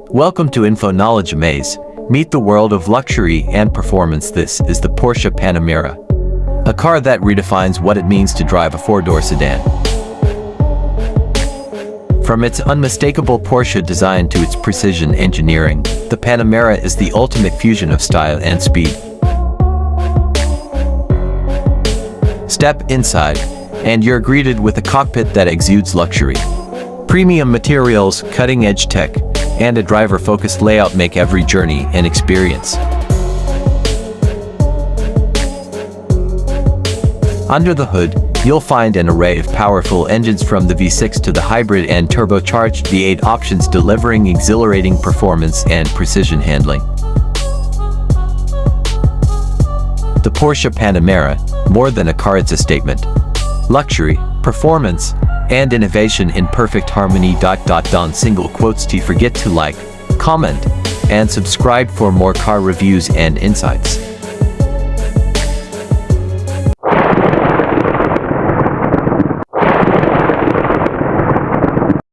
Welcome to Info Knowledge Maze. Meet the world of luxury and performance. This is the Porsche Panamera, a car that redefines what it means to drive a four-door sedan. From its unmistakable Porsche design to its precision engineering, the Panamera is the ultimate fusion of style and speed. Step inside, and you're greeted with a cockpit that exudes luxury. Premium materials, cutting-edge tech, and a driver-focused layout make every journey an experience. Under the hood, you'll find an array of powerful engines from the V6 to the hybrid and turbocharged V8 options, delivering exhilarating performance and precision handling. The Porsche Panamera, more than a car, it's a statement. Luxury, performance, and innovation in perfect harmony. Single quotes. Don't forget to like, comment, and subscribe for more car reviews and insights.